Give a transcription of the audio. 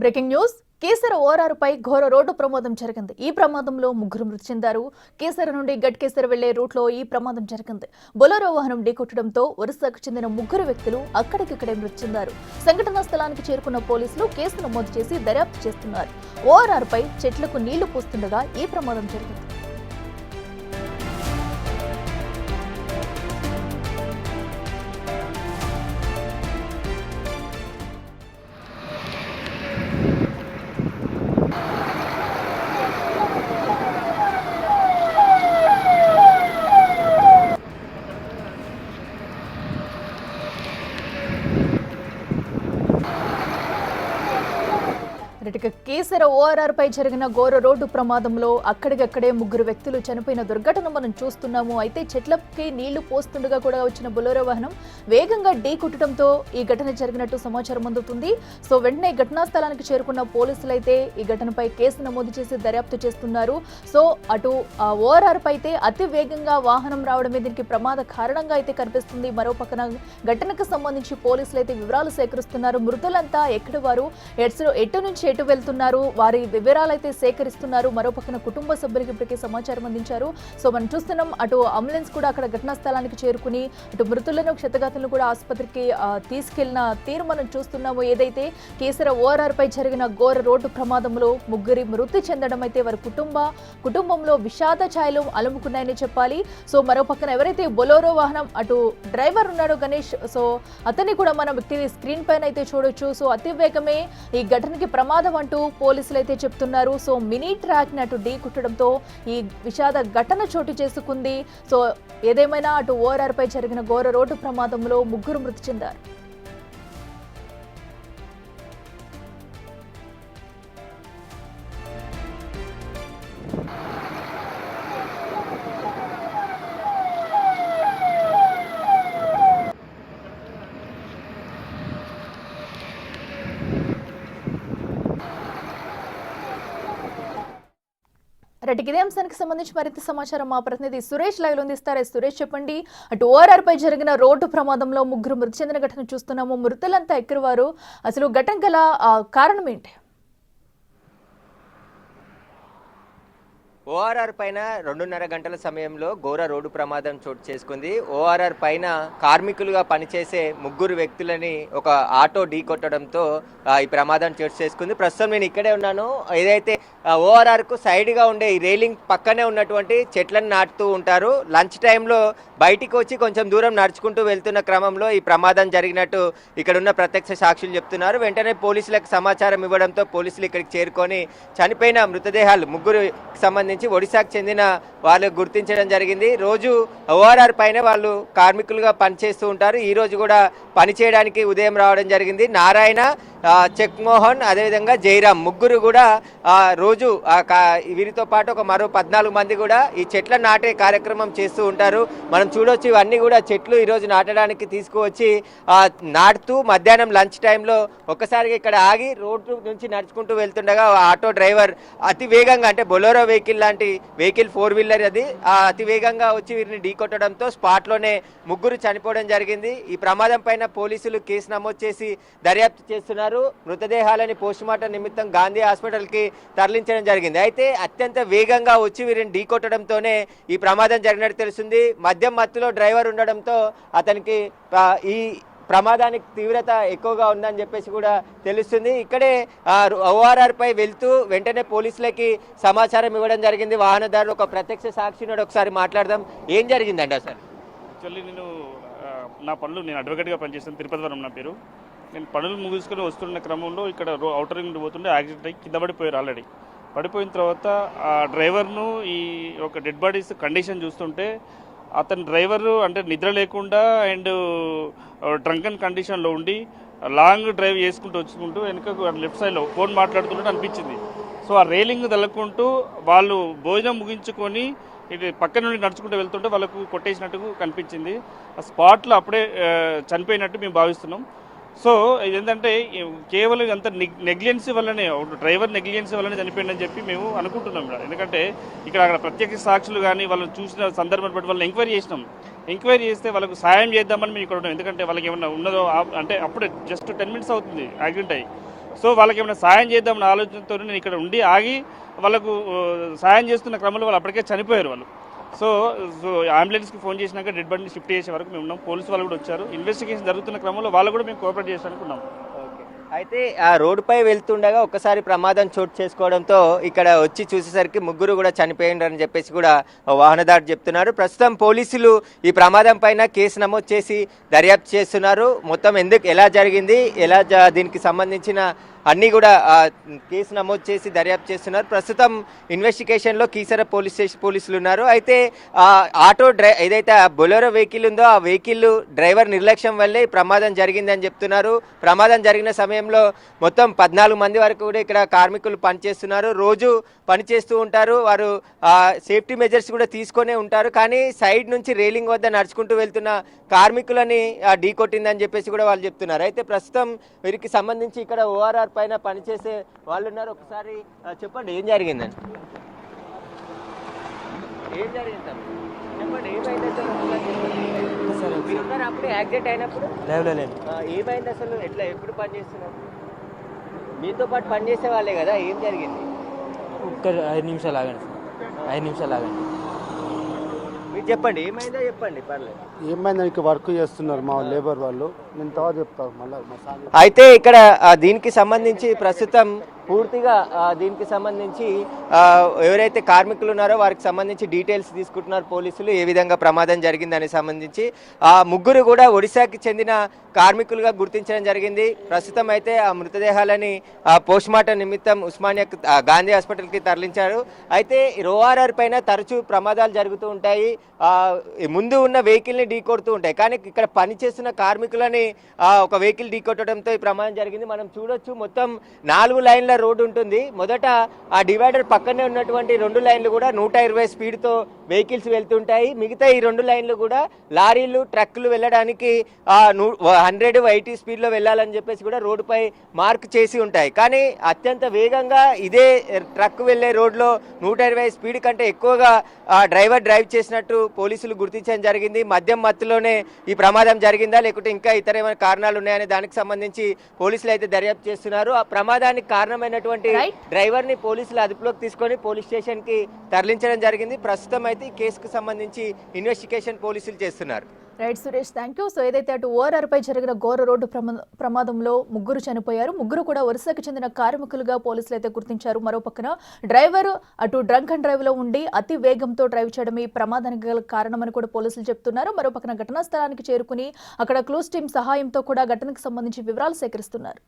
Breaking news కేసర ఓఆర్ఆర్పై ఘోర road ప్రమాదం జరిగింది. ఈ ప్రమాదంలో ముగ్గురు మృతి చెందారు. కేసర నుండి గట్కేసర వెళ్లే రూట్లో ఈ ప్రమాదం జరిగింది. బొలెరో వాహనం ఢీకొట్టడంతో ఒరిస్సాకు చెందిన ముగ్గురు వ్యక్తులు అక్కడికక్కడే మృతి చెందారు. సంఘటనా స్థలానికి చేరుకున్న పోలీసులు కేసు నమోదు చేసి దర్యాప్తు చేస్తున్నారు. ఓఆర్ఆర్పై చెట్లకు నీళ్లు పోస్తుండగా ఈ ప్రమాదం జరిగింది. కేసర ఓఆర్ఆర్ పై జరిగిన ఘోర రోడ్డు ప్రమాదంలో అక్కడికక్కడే ముగ్గురు వ్యక్తులు చనిపోయిన దుర్ఘటన మనం చూస్తున్నాము. అయితే చెట్లకి నీళ్లు పోస్తుండగా కూడా వచ్చిన బొలెరో వాహనం వేగంగా ఢీకొట్టడంతో ఈ ఘటన జరిగినట్టు సమాచారం అందుతుంది. సో వెంటనే ఘటనా స్థలానికి చేరుకున్న పోలీసులు అయితే ఈ ఘటనపై కేసు నమోదు చేసి దర్యాప్తు చేస్తున్నారు. సో అటు ఓఆర్ఆర్ పై అయితే అతి వేగంగా వాహనం రావడమే దీనికి ప్రమాద కారణంగా అయితే కనిపిస్తుంది. మరో పక్కన ఘటనకు సంబంధించి పోలీసులు అయితే వివరాలు సేకరిస్తున్నారు. మృతులంతా ఎక్కడి వారు, ఎటు నుంచి ఎటు వెళ్తున్నారు, వారి వివరాలు అయితే సేకరిస్తున్నారు. మరో పక్కన కుటుంబ సభ్యులకి ఇప్పటికే సమాచారం అందించారు. సో మనం చూస్తున్నాం, అటు అంబులెన్స్ కూడా అక్కడ ఘటనా స్థలానికి చేరుకుని అటు మృతులను క్షతగాతులను కూడా ఆసుపత్రికి తీసుకెళ్లిన తీరు మనం చూస్తున్నాము. ఏదైతే కేసర ఓఆర్ఆర్ పై జరిగిన ఘోర రోడ్డు ప్రమాదంలో ముగ్గురి మృతి చెందడం అయితే వారి కుటుంబంలో విషాద ఛాయలు అలుముకున్నాయని చెప్పాలి. సో మరో పక్కన ఎవరైతే బొలెరో వాహనం అటు డ్రైవర్ ఉన్నాడో గణేష్, సో అతన్ని కూడా మనం స్క్రీన్ పైన అయితే చూడొచ్చు. సో అతి వేగమే ఈ ఘటనకి ప్రమాదం అంటూ పోలీసులు అయితే చెప్తున్నారు. సో మినీ ట్రాక్ ని అటు ఢీ కుట్టడంతో ఈ విషాద ఘటన చోటు చేసుకుంది. సో ఏదేమైనా అటు ఓఆర్ఆర్ పై జరిగిన ఘోర రోడ్డు ప్రమాదంలో ముగ్గురు మృతి చెందారు. ఇదే అంశానికి సంబంధించి మరింత సమాచారం మా ప్రతినిధి సురేష్ లైవ్ లో అందిస్తారు. సురేష్, చెప్పండి, అటు ఓఆర్ఆర్ పై జరిగిన రోడ్డు ప్రమాదంలో ముగ్గురు మృతి చెందిన ఘటన చూస్తున్నాము. మృతులంతా ఎక్కడివారు, అసలు ఘటన గల కారణం ఏంటి? ఓఆర్ఆర్ పైన 2.5 గంటల సమయంలో ఘోర రోడ్డు ప్రమాదం చోటు చేసుకుంది. ఓఆర్ఆర్ పైన కార్మికులుగా పనిచేసే ముగ్గురు వ్యక్తులని ఒక ఆటో ఢీ కొట్టడంతో ఈ ప్రమాదం చోటు చేసుకుంది. ప్రస్తుతం నేను ఇక్కడే ఉన్నాను. ఏదైతే ఓఆర్ఆర్కు సైడ్గా ఉండే ఈ రైలింగ్ పక్కనే ఉన్నటువంటి చెట్లను నాటుతూ ఉంటారు. లంచ్ టైంలో బయటికి వచ్చి కొంచెం దూరం నడుచుకుంటూ వెళ్తున్న క్రమంలో ఈ ప్రమాదం జరిగినట్టు ఇక్కడ ఉన్న ప్రత్యక్ష సాక్షులు చెప్తున్నారు. వెంటనే పోలీసులకు సమాచారం ఇవ్వడంతో పోలీసులు ఇక్కడికి చేరుకొని చనిపోయిన మృతదేహాలు ముగ్గురికి సంబంధించి ఒడిశాకు చెందిన వాళ్ళు గుర్తించడం జరిగింది. రోజు ఓఆర్ఆర్ పైన వాళ్ళు కార్మికులుగా పనిచేస్తూ ఉంటారు. ఈ రోజు కూడా పనిచేయడానికి ఉదయం రావడం జరిగింది. నారాయణ, చెక్మోహన్, అదేవిధంగా జైరామ్ ముగ్గురు కూడా రోజు వీరితో పాటు ఒక మరో 14 మంది కూడా ఈ చెట్ల నాటే కార్యక్రమం చేస్తూ ఉంటారు. మనం చూడొచ్చు, ఇవన్నీ కూడా చెట్లు ఈరోజు నాటడానికి తీసుకువచ్చి నాటుతూ మధ్యాహ్నం లంచ్ టైంలో ఒక్కసారిగా ఇక్కడ ఆగి రోడ్డు నుంచి నడుచుకుంటూ వెళ్తుండగా ఆటో డ్రైవర్ అతి వేగంగా, అంటే బొలెరో వెహికల్ లాంటి వెహికల్ 4-వీలర్ అది, అతి వేగంగా వచ్చి వీరిని ఢీకొట్టడంతో స్పాట్లోనే ముగ్గురు చనిపోవడం జరిగింది. ఈ ప్రమాదం పైన పోలీసులు కేసు నమోదు చేసి దర్యాప్తు చేస్తున్నారు. మృతదేహాలని పోస్టుమార్టం నిమిత్తం గాంధీ హాస్పిటల్కి తరలించడం జరిగింది. అయితే అత్యంత వేగంగా వచ్చి వీరిని ఢీకొట్టడంతోనే ఈ ప్రమాదం జరిగినట్టు తెలుస్తుంది. మద్యం మత్తులో డ్రైవర్ ఉండడంతో అతనికి ఈ ప్రమాదానికి తీవ్రత ఎక్కువగా ఉందని చెప్పేసి కూడా తెలుస్తుంది. ఇక్కడే ఓఆర్ఆర్ పై వెళ్తూ వెంటనే పోలీసులకి సమాచారం ఇవ్వడం జరిగింది. వాహనదారులు ఒక ప్రత్యక్ష సాక్షిని ఒకసారి మాట్లాడదాం. ఏం జరిగిందండి అసలు? యాక్చువల్లీ నేను అడ్వకేట్గా పనిచేస్తాను, తిరుపతివరం నా పేరు. నేను పనులు ముగించుకొని వస్తున్న క్రమంలో ఇక్కడ అవుటర్ రింగ్ పోతుండే యాక్సిడెంట్ అయ్యి కింద పడిపోయారు. ఆల్రెడీ పడిపోయిన తర్వాత ఆ డ్రైవర్ను ఈ ఒక డెడ్ బాడీస్ కండిషన్ చూస్తుంటే అతని డ్రైవరు అంటే నిద్ర లేకుండా అండ్ డ్రంకన్ కండిషన్లో ఉండి లాంగ్ డ్రైవ్ చేసుకుంటూ వెనుక లెఫ్ట్ సైడ్లో ఫోన్ మాట్లాడుతున్నట్టు అనిపించింది. సో ఆ రైలింగ్ తలకుంటూ వాళ్ళు భోజనం ముగించుకొని ఇటు పక్క నుండి నడుచుకుంటూ వెళ్తుంటే వాళ్ళకు కొట్టేసినట్టు కనిపించింది. ఆ స్పాట్లో అప్పుడే చనిపోయినట్టు మేము భావిస్తున్నాం. సో ఇదేంటంటే కేవలం ఇదంతా నెగ్లిజెన్సీ వల్లనే, డ్రైవర్ నెగ్లిజెన్సీ వల్లనే చనిపోయిందని చెప్పి మేము అనుకుంటున్నాం. ఎందుకంటే అక్కడ ప్రత్యక్ష సాక్షులు కానీ వాళ్ళని చూసిన సందర్భాన్ని బట్టి వాళ్ళని ఎంక్వైరీ చేసినాం. ఎంక్వైరీ చేస్తే వాళ్ళకు సాయం చేద్దామని మేము ఇక్కడ ఉన్నాం. ఎందుకంటే వాళ్ళకి ఏమన్నా ఉన్నదో అంటే అప్పుడే జస్ట్ 10 minutes అవుతుంది యాక్సిడెంట్ అయ్యి. సో వాళ్ళకి ఏమైనా సాయం చేద్దామన్న ఆలోచనతో నేను ఇక్కడ ఉండి ఆగి వాళ్ళకు సాయం చేస్తున్న క్రమంలో వాళ్ళు అప్పటికే చనిపోయారు వాళ్ళు. సో సో అంబులెన్స్కి ఫోన్ చేసినాక డెడ్ బాడీని షిఫ్ట్ చేసే వరకు మేము ఉన్నాం. పోలీసు వాళ్ళు కూడా వచ్చారు. ఇన్వెస్టిగేషన్ జరుగుతున్న క్రమంలో వాళ్ళు కూడా మేము కోఆపరేట్ చేయడానికి ఉన్నాం. అయితే ఆ రోడ్డుపై వెళ్తుండగా ఒక్కసారి ప్రమాదం చోటు చేసుకోవడంతో ఇక్కడ వచ్చి చూసేసరికి ముగ్గురు కూడా చనిపోయిండ్రని చెప్పేసి కూడా వాహనదారు చెప్తున్నారు. ప్రస్తుతం పోలీసులు ఈ ప్రమాదం పైన కేసు నమోదు చేసి దర్యాప్తు చేస్తున్నారు. మొత్తం ఎలా జరిగింది, దీనికి సంబంధించిన అన్నీ కూడా కేసు నమోదు చేసి దర్యాప్తు చేస్తున్నారు. ప్రస్తుతం ఇన్వెస్టిగేషన్లో కీసర పోలీసులు ఉన్నారు. అయితే ఏదైతే బొలెరో వెహికల్ ఉందో ఆ వెహికల్ డ్రైవర్ నిర్లక్ష్యం వల్లే ప్రమాదం జరిగిందని చెప్తున్నారు. ప్రమాదం జరిగిన సమయంలో మొత్తం 14 మంది వరకు కూడా ఇక్కడ కార్మికులు పనిచేస్తున్నారు. రోజు పనిచేస్తూ ఉంటారు. వారు సేఫ్టీ మెజర్స్ కూడా తీసుకొనే ఉంటారు. కానీ సైడ్ నుంచి రైలింగ్ వద్ద నడుచుకుంటూ వెళ్తున్న కార్మికులని ఢీ కొట్టిందని చెప్పేసి కూడా వాళ్ళు చెప్తున్నారు. అయితే ప్రస్తుతం వీరికి సంబంధించి ఇక్కడ ఓఆర్ఆర్ పైన పనిచేసే వాళ్ళు ఉన్నారు. ఒకసారి చెప్పండి ఏం జరిగిందని. ఏం జరిగింది చెప్పండి, ఏమైంది అసలు? మీరున్నారు అప్పుడు యాక్సిడెంట్ అయినప్పుడు? ఏమైంది అసలు? ఎప్పుడు పని చేస్తున్నారు? మీతో పాటు పని చేసే వాళ్ళే కదా, ఏం జరిగింది? ఒక్క 5 నిమిషాలు ఆగండి సార్, 5 నిమిషాలు ఆగండి. మీరు చెప్పండి ఏమైందో చెప్పండి, పర్లేదు. ఏమైంది ఇక్కడ వర్క్ చేస్తున్నారు మా లేబర్ వాళ్ళు, నేను తర్వాత చెప్తాను మళ్ళీ మా సార్. అయితే ఇక్కడ దీనికి సంబంధించి ప్రస్తుతం పూర్తిగా దీనికి సంబంధించి ఎవరైతే కార్మికులు ఉన్నారో వారికి సంబంధించి డీటెయిల్స్ తీసుకుంటున్నారు పోలీసులు. ఏ విధంగా ప్రమాదం జరిగిందని సంబంధించి ముగ్గురు కూడా ఒడిశాకి చెందిన కార్మికులుగా గుర్తించడం జరిగింది. ప్రస్తుతం అయితే ఆ మృతదేహాలని పోస్ట్మార్టం నిమిత్తం ఉస్మానియా గాంధీ హాస్పిటల్కి తరలించారు. అయితే ఓఆర్ఆర్ పైన తరచూ ప్రమాదాలు జరుగుతూ ఉంటాయి. ముందు ఉన్న వెహికల్ని ఢీకొడుతూ ఉంటాయి. కానీ ఇక్కడ పనిచేస్తున్న కార్మికులని ఒక వెహికల్ ఢీకొట్టడంతో ఈ ప్రమాదం జరిగింది. మనం చూడొచ్చు, మొత్తం 4 లైన్ల రోడ్డు ఉంటుంది. మొదట ఆ డివైడర్ పక్కనే ఉన్నటువంటి 2 లైన్లు కూడా 120 స్పీడ్తో వెహికల్స్ వెళ్తుంటాయి. మిగతా ఈ 2 లైన్లు కూడా లారీలు, ట్రక్కులు వెళ్ళడానికి 180 స్పీడ్లో వెళ్ళాలని చెప్పేసి కూడా రోడ్డుపై మార్క్ చేసి ఉంటాయి. కానీ అత్యంత వేగంగా ఇదే ట్రక్ వెళ్ళే రోడ్లో 120 స్పీడ్ కంటే ఎక్కువగా డ్రైవర్ డ్రైవ్ చేసినట్టు పోలీసులు గుర్తించడం జరిగింది. మద్యం మత్తులోనే ఈ ప్రమాదం జరిగిందా లేకుంటే ఇంకా ఇతర ఏమైనా కారణాలు ఉన్నాయనే దానికి సంబంధించి పోలీసులు అయితే దర్యాప్తు చేస్తున్నారు. ఆ ప్రమాదానికి కారణమైనటువంటి డ్రైవర్ ని పోలీసులు అదుపులోకి తీసుకొని పోలీస్ స్టేషన్ కి తరలించడం జరిగింది. ప్రస్తుతం అయితే ఈ కేసుకు సంబంధించి ఇన్వెస్టిగేషన్ పోలీసులు చేస్తున్నారు. Right Suresh, thank you. So ఏదైతే అటు ఓఆర్ఆర్ పై జరిగిన ఘోర రోడ్డు ప్రమాదంలో ముగ్గురు చనిపోయారు. ముగ్గురు కూడా ఒరిస్సాకు చెందిన కార్మికులుగా పోలీసులు అయితే గుర్తించారు. మరో పక్కన డ్రైవర్ అటు డ్రంక్ అండ్ డ్రైవ్ లో ఉండి అతి వేగంతో డ్రైవ్ చేయడం ఈ ప్రమాదానికి గల కారణమని కూడా పోలీసులు చెప్తున్నారు. మరో పక్కన ఘటనా స్థలానికి చేరుకుని అక్కడ క్లూస్ టీం సహాయంతో కూడా ఘటనకు సంబంధించి వివరాలు సేకరిస్తున్నారు.